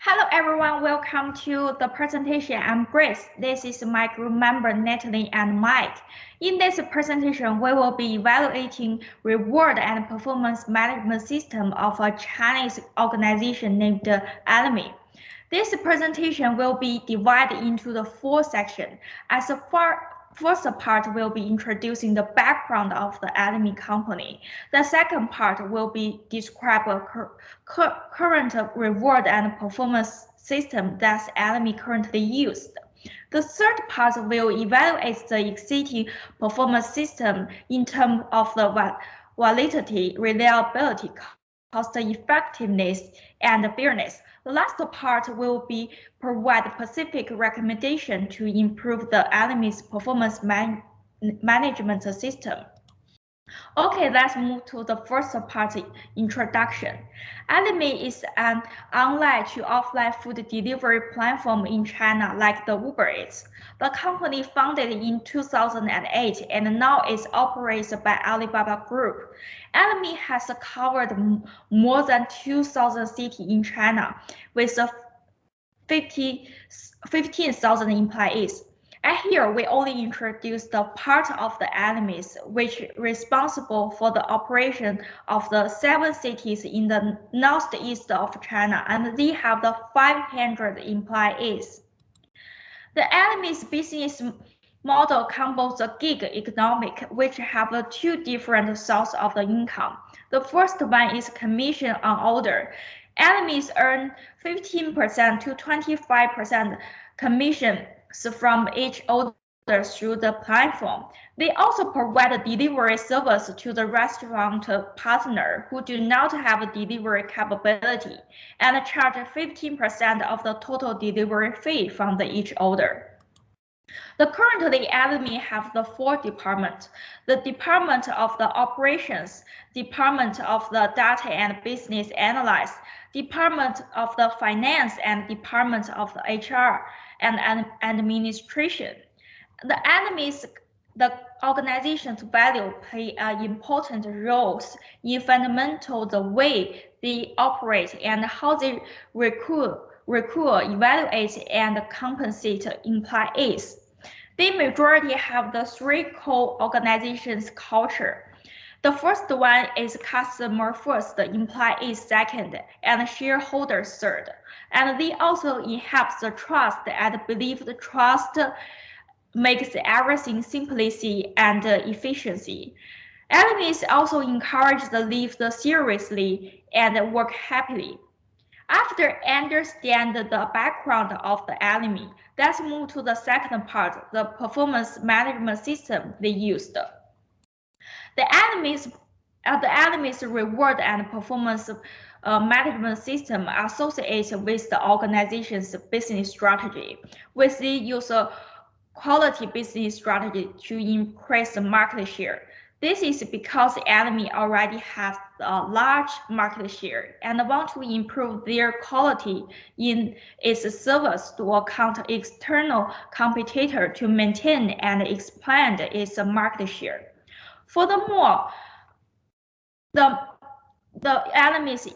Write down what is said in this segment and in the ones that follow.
Hello everyone, welcome to the presentation. I'm Grace. This is my group member Natalie and Mike. In this presentation, we will be evaluating reward and performance management system of a Chinese organization named Alamy. This presentation will be divided into the four sections. As a first part will be introducing the background of the Alamy company. The second part will be describe a current reward and performance system that Alamy currently used. The third part will evaluate the existing performance system in terms of the validity, reliability, cost effectiveness, and fairness. The last part will be provide specific recommendation to improve the Alamy's performance management system. Okay, let's move to the first part, introduction. Alamy is an online to offline food delivery platform in China like the Uber Eats. The company founded in 2008 and now is operated by Alibaba Group. Alamy has covered more than 2,000 cities in China with 15,000 employees. And here we only introduce the part of the Alamys which is responsible for the operation of the 7 cities in the northeast of China, and they have the 500 employees. The Alamys business model combines the gig economic, which have two different sources of the income. The first one is commission on order. Alamys earn 15% to 25% commission from each order through the platform. They also provide delivery service to the restaurant partner who do not have delivery capability and charge 15% of the total delivery fee from each order. Currently, Alamy have the 4 departments: the Department of the Operations, Department of the Data and Business Analysis, Department of the Finance, and Department of the HR and Administration. The Alamys, the organization's value play important roles in fundamental the way they operate and how they recruit, evaluate, and compensate employees. They majority have the 3 core organizations culture. The first one is customer first, employee second, and shareholder third. And they also enhance the trust and believe the trust makes everything simplicity and efficiency. Alamys also encourage the live seriously and work happily. After understand the background of the Alamy, let's move to the second part, the performance management system they used. The Alamys reward and performance management system associated with the organization's business strategy, which they use a quality business strategy to increase the market share. This is because Alamy already has a large market share and want to improve their quality in its service to account external competitor to maintain and expand its market share. Furthermore, the Alamys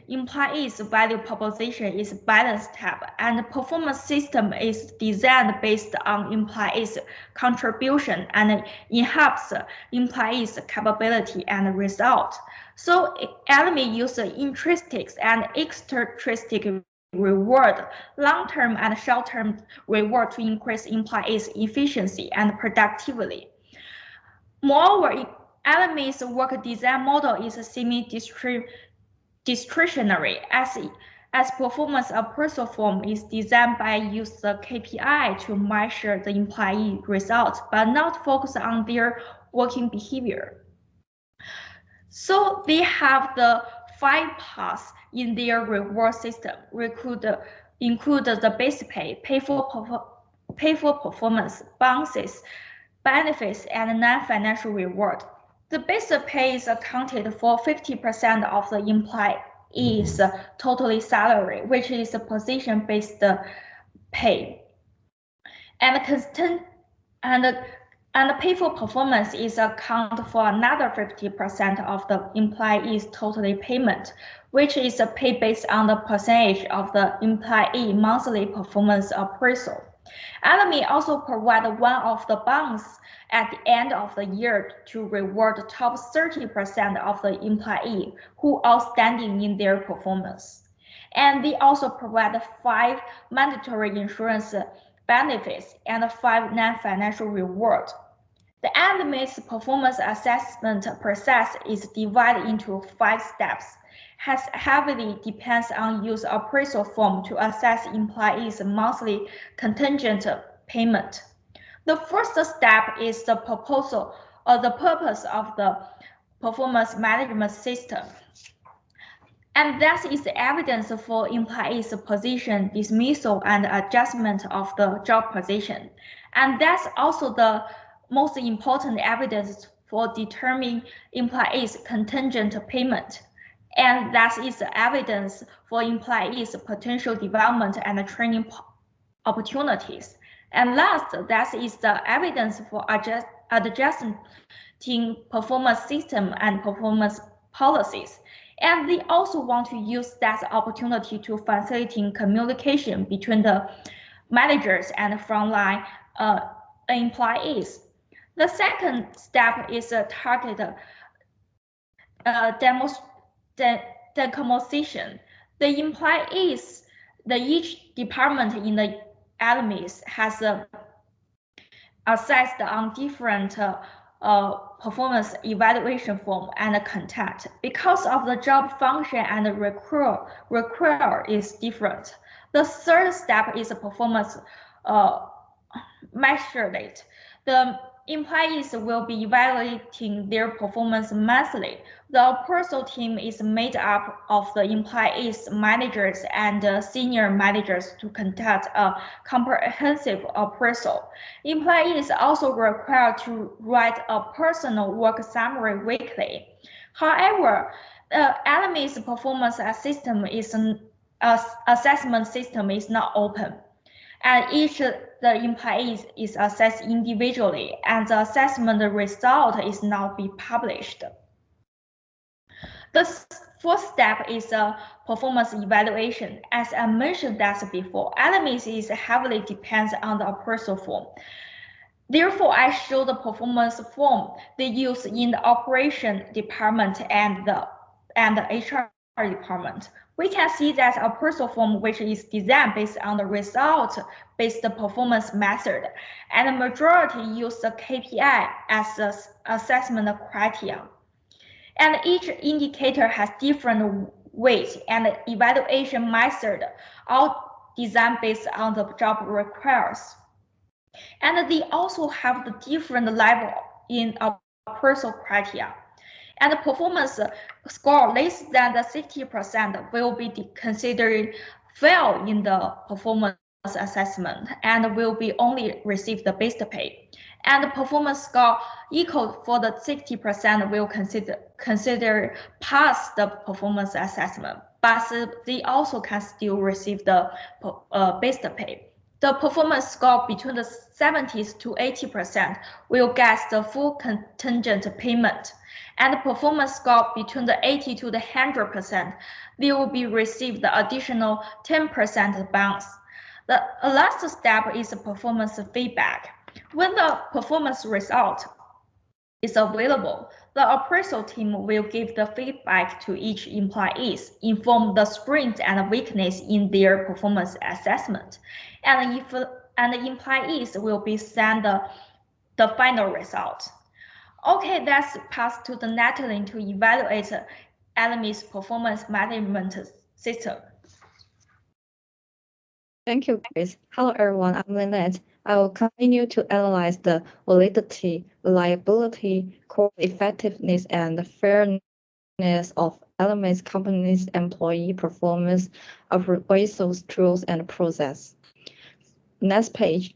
employees' value proposition is balanced type, and the performance system is designed based on employees' contribution and enhance employees' capability and result. So Alamy uses intrinsic and extrinsic reward, long-term and short-term reward to increase employees' efficiency and productivity. Moreover, Alamy's work design model is semi-discretionary, as performance appraisal form is designed by use the KPI to measure the employee results, but not focus on their working behavior. So they have the 5 paths in their reward system, include the base pay for performance, bonuses, benefits, and non-financial reward. The base pay is accounted for 50% of the employee's total salary, which is a position-based pay. And And the pay for performance is account for another 50% of the employee's total payment, which is paid based on the percentage of the employee monthly performance appraisal. Alumni also provide one of the bonds at the end of the year to reward the top 30% of the employee who outstanding in their performance. And they also provide 5 mandatory insurance benefits and 5 non-financial rewards. The alumni's performance assessment process is divided into 5 steps, has heavily depends on use appraisal form to assess employees' monthly contingent payment. The first step is the proposal or the purpose of the performance management system. And that is the evidence for employees' position dismissal and adjustment of the job position. And that's also the most important evidence for determining employees' contingent payment. And that is the evidence for employees' potential development and training opportunities. And last, that is the evidence for adjusting performance system and performance policies. And they also want to use that opportunity to facilitate communication between the managers and frontline employees. The second step is a targeted decomposition. The employees, each department in the LMS has assessed on different performance evaluation form and content. Because of the job function and the require is different. The third step is a performance measurement. The employees will be evaluating their performance monthly. The appraisal team is made up of the employees, managers, and senior managers to conduct a comprehensive appraisal. Employees also required to write a personal work summary weekly. However, the LMS performance assessment system is not open, and each the employees is assessed individually, and the assessment result is not be published. The fourth step is a performance evaluation. As I mentioned that before, LMS is heavily depends on the appraisal form. Therefore, I show the performance form they use in the operation department and the HR department. We can see that a appraisal form which is designed based on the result-based performance method, and the majority use the KPI as the assessment criteria. And each indicator has different weight and evaluation method, all designed based on the job requires. And they also have the different level in appraisal criteria. And the performance score less than the 60% will be considered fail in the performance assessment and will be only receive the base pay. And the performance score equal for the 60% will consider pass the performance assessment, but they also can still receive the base pay. The performance score between the 70 to 80% will get the full contingent payment, and the performance score between the 80 to the 100%, they will be received the additional 10% bonus. The last step is performance feedback. When the performance result is available, the appraisal team will give the feedback to each employee, inform the strength and weakness in their performance assessment, and the employees will be sent the final result. Okay, let's pass to the Natalie to evaluate LMS performance management system. Thank you, Grace. Hello, everyone. I'm Lynette. I will continue to analyze the validity, reliability, core effectiveness, and fairness of LMS companies' employee performance appraisals tools and process. Next page.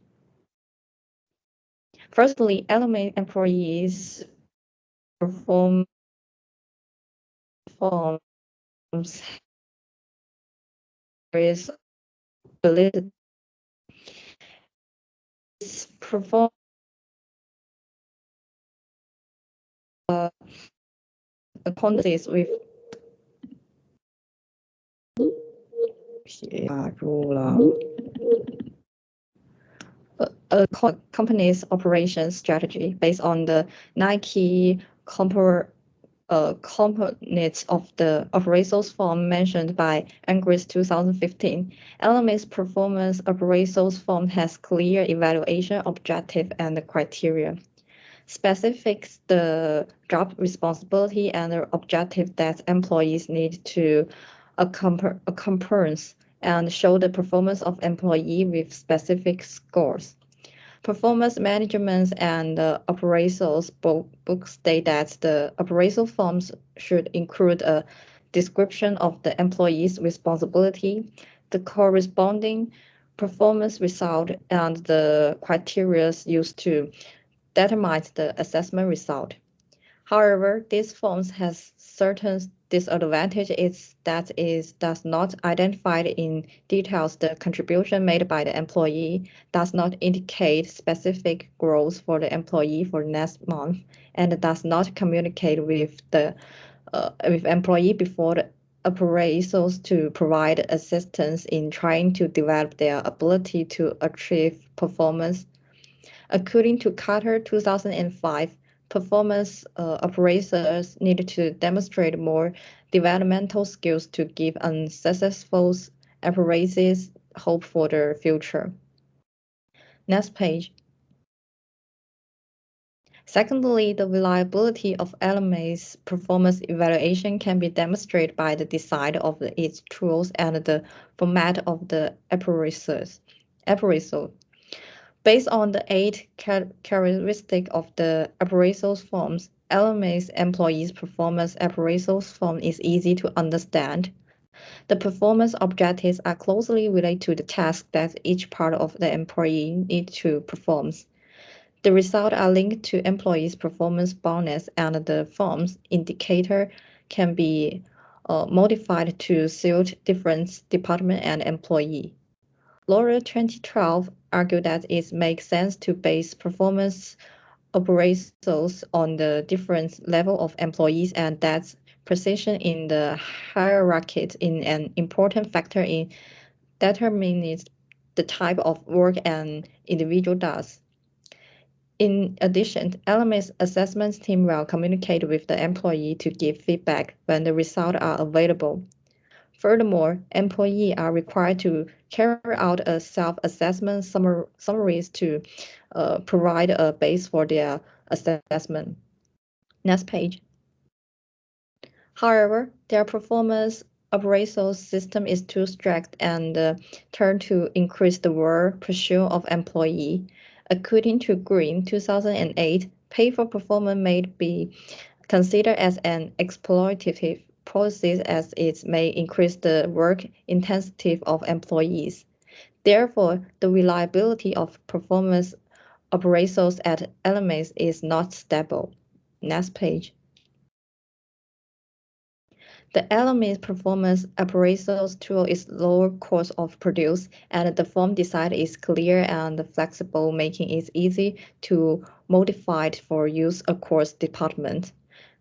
Firstly, LMS employees performs is validity. Performance quantities with a company's operations strategy based on the 9 key components of the appraisals form mentioned by Angris 2015. Elemis performance appraisals form has clear evaluation objective and criteria. Specifics the job responsibility and the objective that employees need to accomplish and show the performance of employee with specific scores. Performance management and appraisals book state that the appraisal forms should include a description of the employee's responsibility, the corresponding performance result, and the criteria used to determine the assessment result. However, these forms has certain disadvantages that does not identify in details the contribution made by the employee, does not indicate specific goals for the employee for next month, and does not communicate with the employee before the appraisals to provide assistance in trying to develop their ability to achieve performance. According to Carter 2005, performance appraisers need to demonstrate more developmental skills to give unsuccessful appraisers hope for the future. Next page. Secondly, the reliability of LMA's performance evaluation can be demonstrated by the design of its tools and the format of the appraisal. Based on the 8 characteristics of the appraisal forms, LMA's employees' performance appraisal form is easy to understand. The performance objectives are closely related to the task that each part of the employee needs to perform. The results are linked to employees' performance bonus, and the forms indicator can be modified to suit different department and employee. Laurel 2012 argued that it makes sense to base performance appraisals on the different level of employees and that precision in the hierarchy is an important factor in determining the type of work an individual does. In addition, LMS assessment team will communicate with the employee to give feedback when the results are available. Furthermore, employees are required to carry out a self-assessment summaries to provide a base for their assessment. Next page. However, their performance appraisal system is too strict and turned to increase the work pressure of employees. According to Green 2008, pay for performance may be considered as an exploitative process as it may increase the work intensity of employees. Therefore, the reliability of performance appraisals at LMS is not stable. Next page. The LMS performance appraisals tool is lower cost of produce, and the form design is clear and flexible, making it easy to modify for use across departments.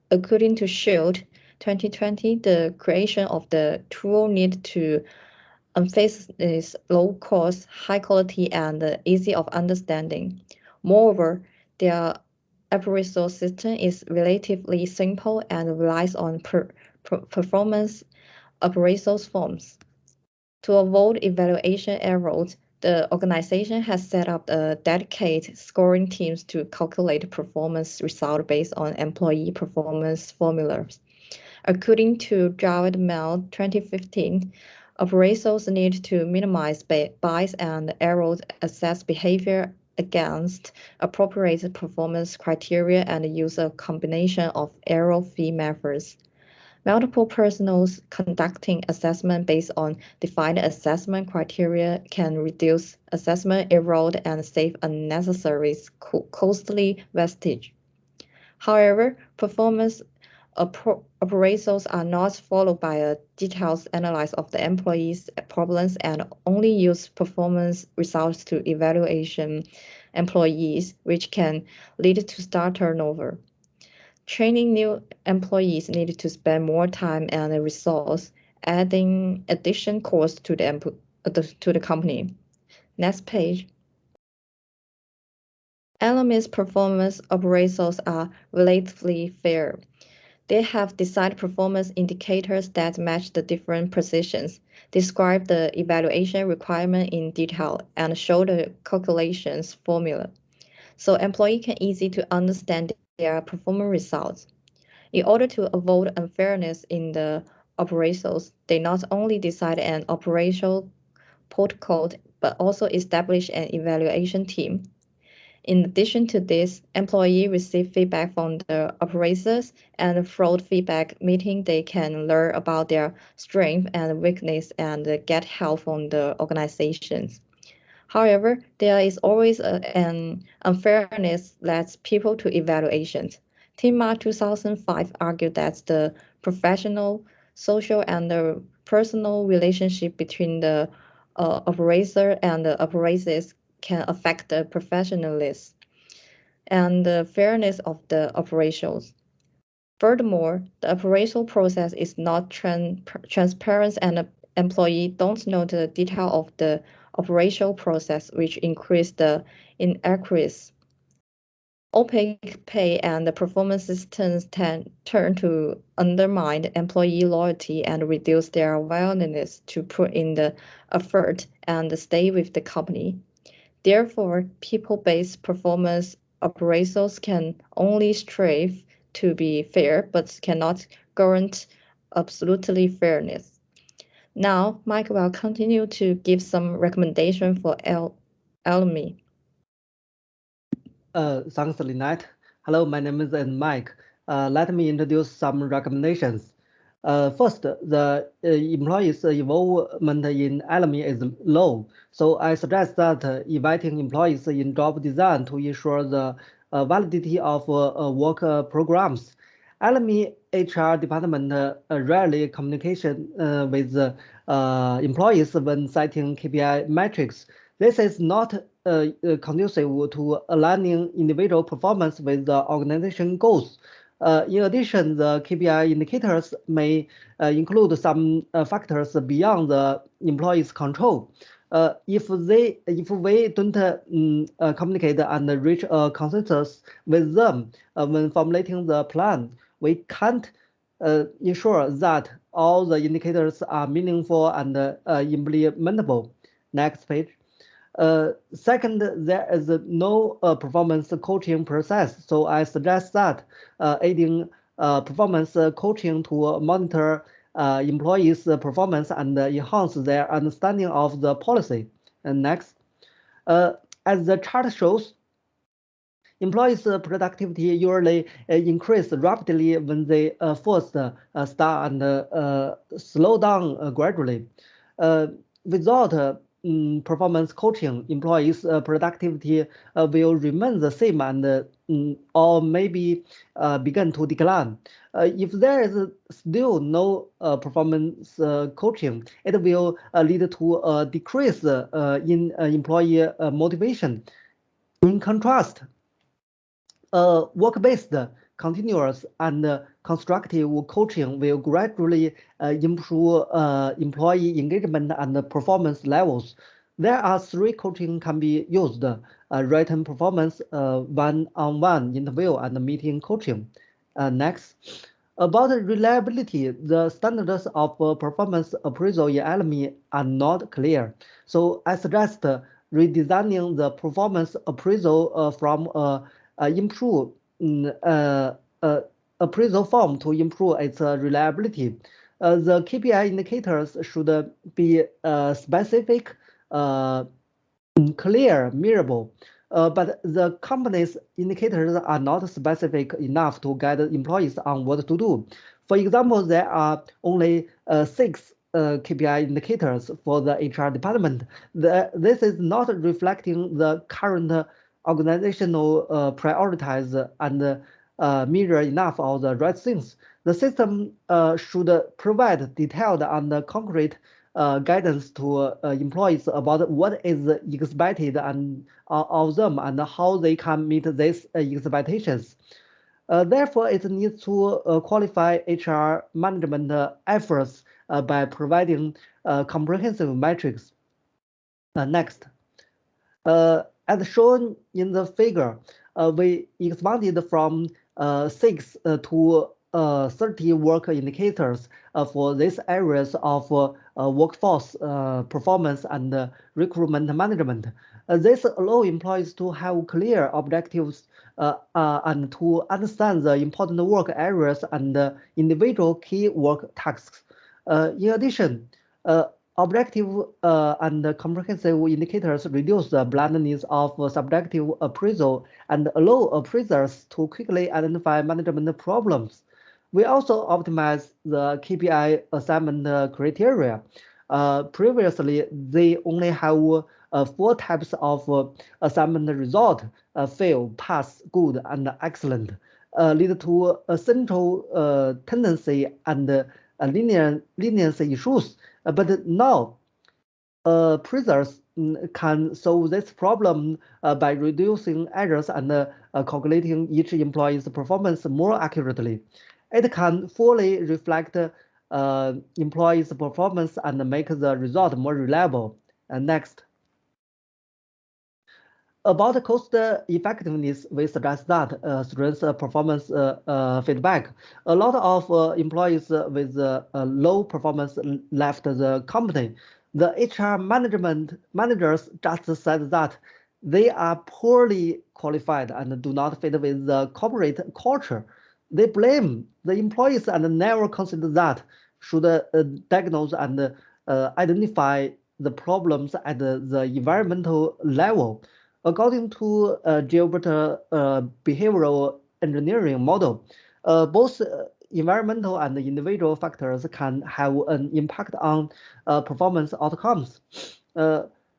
According to Shield 2020, the creation of the tool need to emphasize low cost, high quality, and easy of understanding. Moreover, their appraisal system is relatively simple and relies on performance appraisal forms. To avoid evaluation errors, the organization has set up a dedicated scoring teams to calculate performance results based on employee performance formulas. According to Jawed Mel 2015, appraisals need to minimize bias and errors, assess behavior against appropriate performance criteria, and use a combination of error-free methods. Multiple personnels conducting assessment based on defined assessment criteria can reduce assessment error and save unnecessary costly wastage. However, performance appraisals are not followed by a detailed analysis of the employees' problems and only use performance results to evaluation employees, which can lead to staff turnover. Training new employees needed to spend more time and resource, adding additional costs to the company. Next page. LMS performance appraisals are relatively fair. They have designed performance indicators that match the different positions, describe the evaluation requirement in detail, and show the calculations formula, so employee can easy to understand their performance results. In order to avoid unfairness in the operations, they not only decide an operational protocol but also establish an evaluation team. In addition to this, employees receive feedback from the operators and through feedback meeting, they can learn about their strength and weakness and get help from the organizations. However, there is always an unfairness that people to evaluations. TIMA 2005 argued that the professional, social, and the personal relationship between the operator and the operators can affect the professionalism and the fairness of the operations. Furthermore, the operational process is not transparent and the employee don't know the detail of the operational process, which increase the inaccuracy. Opaque pay and the performance systems turn to undermine employee loyalty and reduce their willingness to put in the effort and stay with the company. Therefore, people-based performance appraisals can only strive to be fair, but cannot guarantee absolutely fairness. Now, Mike will continue to give some recommendation for LME. Thanks, Lynette. Hello, my name is Mike. Let me introduce some recommendations. First, the employees' involvement in LME is low, so I suggest that inviting employees in job design to ensure the validity of work programs. LME HR department rarely communication with employees when setting KPI metrics. This is not conducive to aligning individual performance with the organization goals. In addition, the KPI indicators may include some factors beyond the employee's control. If we don't communicate and reach a consensus with them when formulating the plan, we can't ensure that all the indicators are meaningful and implementable. Next page. Second, there is no performance coaching process, so I suggest that adding performance coaching to monitor employees' performance and enhance their understanding of the policy. And next, as the chart shows, employees' productivity usually increase rapidly when they first start and slow down gradually. Without performance coaching, employees' productivity will remain the same and or maybe begin to decline. If there is still no performance coaching, it will lead to a decrease in employee motivation. In contrast, work-based, continuous, and constructive coaching will gradually improve employee engagement and performance levels. There are three coaching can be used: written performance, one-on-one interview, and meeting coaching. Next, about reliability, the standards of performance appraisal in LME are not clear. So I suggest redesigning the performance appraisal from improve appraisal form to improve its reliability. The KPI indicators should be specific, clear, measurable. But the company's indicators are not specific enough to guide employees on what to do. For example, there are only 6 KPI indicators for the HR department. This is not reflecting the current organizational prioritize and measure enough of the right things. The system should provide detailed and concrete guidance to employees about what is expected and of them and how they can meet these expectations. Therefore, it needs to qualify HR management efforts by providing comprehensive metrics. Next, as shown in the figure, we expanded from 6 to 30 work indicators for these areas of workforce performance and recruitment management. This allows employees to have clear objectives and to understand the important work areas and individual key work tasks. In addition, objective and comprehensive indicators reduce the blindness of subjective appraisal and allow appraisers to quickly identify management problems. We also optimize the KPI assignment criteria. Previously, they only have 4 types of assignment result: fail, pass, good, and excellent, lead to a central tendency and leniency issues. But now, appraisers can solve this problem by reducing errors and calculating each employee's performance more accurately. It can fully reflect employees' performance and make the result more reliable. Next. About cost effectiveness, we suggest that through performance feedback, a lot of employees with low performance left the company. The HR managers just said that they are poorly qualified and do not fit with the corporate culture. They blame the employees and never consider that should diagnose and identify the problems at the environmental level. According to Gilbert behavioral engineering model, both environmental and individual factors can have an impact on performance outcomes.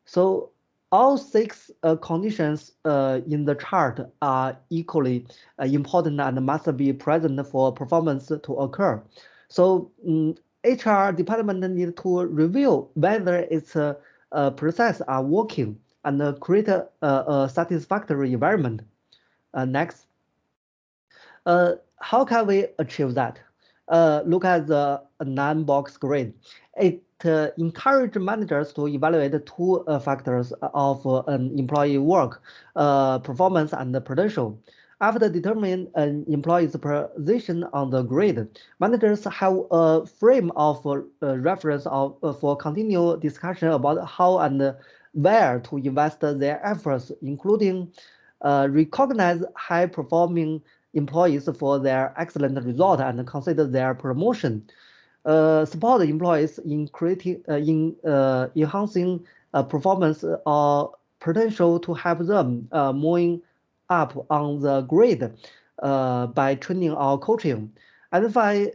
So all 6 conditions in the chart are equally important and must be present for performance to occur. So HR department need to review whether its process are working and create a satisfactory environment. Next, how can we achieve that? Look at the 9-box grid. It encourages managers to evaluate 2 factors of an employee work, performance and potential. After determining an employee's position on the grid, managers have a frame of reference for continual discussion about how and where to invest their efforts, including recognize high-performing employees for their excellent result and consider their promotion. Support employees in enhancing performance or potential to help them moving up on the grid by training or coaching. Identify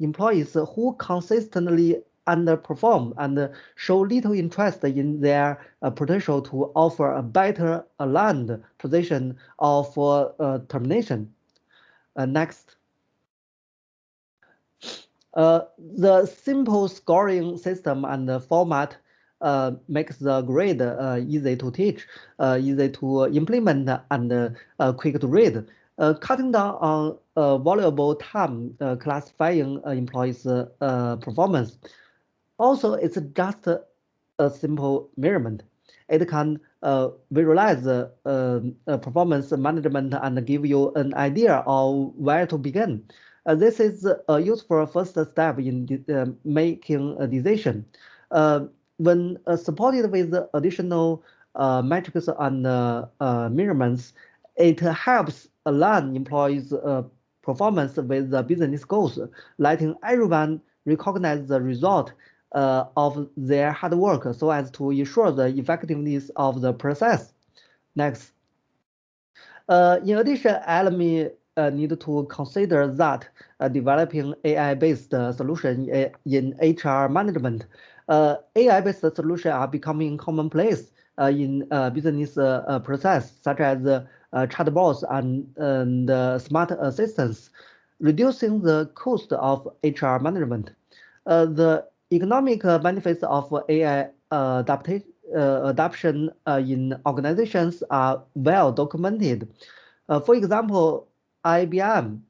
employees who consistently underperform and show little interest in their potential to offer a better aligned position or for termination. Next. The simple scoring system and format makes the grade easy to teach, easy to implement, and quick to read, cutting down on valuable time classifying employees' performance. Also, it's just a simple measurement. It can visualize performance management and give you an idea of where to begin. This is a useful first step in making a decision. When supported with additional metrics and measurements, it helps align employees' performance with the business goals, letting everyone recognize the result of their hard work so as to ensure the effectiveness of the process. Next. In addition, LME need to consider that developing AI-based solution in HR management. AI-based solutions are becoming commonplace in business process, such as chatbots and smart assistants, reducing the cost of HR management. The economic benefits of AI adoption in organizations are well documented. For example, IBM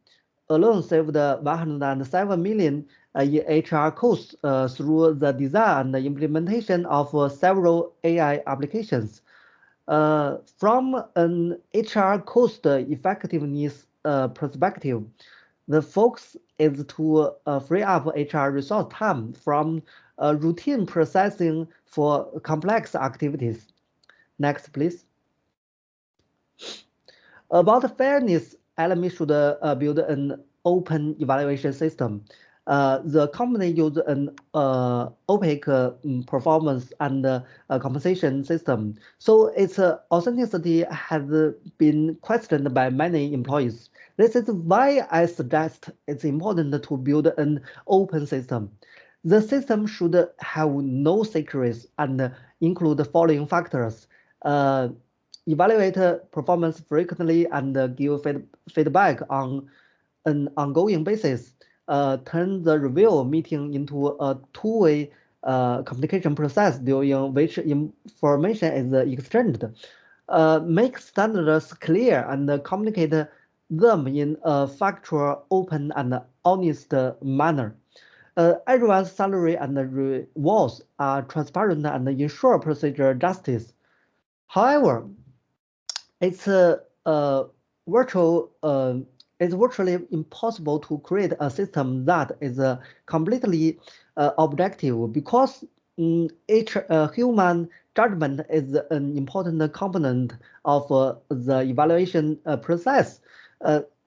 alone saved 107 million in HR costs through the design and implementation of several AI applications. From an HR cost effectiveness perspective, the focus is to free up HR resource time from routine processing for complex activities. Next, please. About fairness, LME should build an open evaluation system. The company uses an opaque performance and compensation system, so its authenticity has been questioned by many employees. This is why I suggest it's important to build an open system. The system should have no secrets and include the following factors. Evaluate performance frequently and give feedback on an ongoing basis. Turn the review meeting into a two-way communication process during which information is exchanged. Make standards clear and communicate them in a factual, open, and honest manner. Everyone's salary and rewards are transparent and ensure procedural justice. However, it's virtually impossible to create a system that is completely objective because each human judgment is an important component of the evaluation process.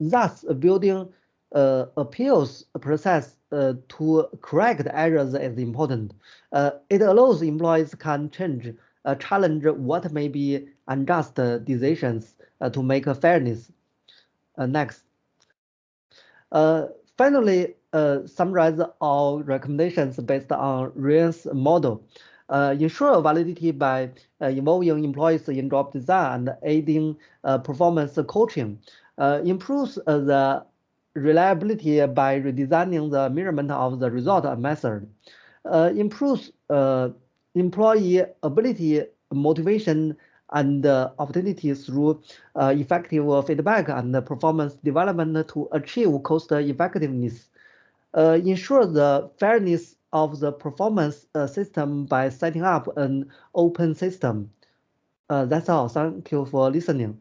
Thus, building appeals process to correct errors is important. It allows employees can challenge what may be unjust decisions to make a fairness. Next. Finally, summarize our recommendations based on Ryan's model. Ensure validity by involving employees in job design and aiding performance coaching. Improves the reliability by redesigning the measurement of the result and method. Improves employee ability, motivation, and opportunities through effective feedback and performance development to achieve cost effectiveness. Ensure the fairness of the performance system by setting up an open system. That's all. Thank you for listening.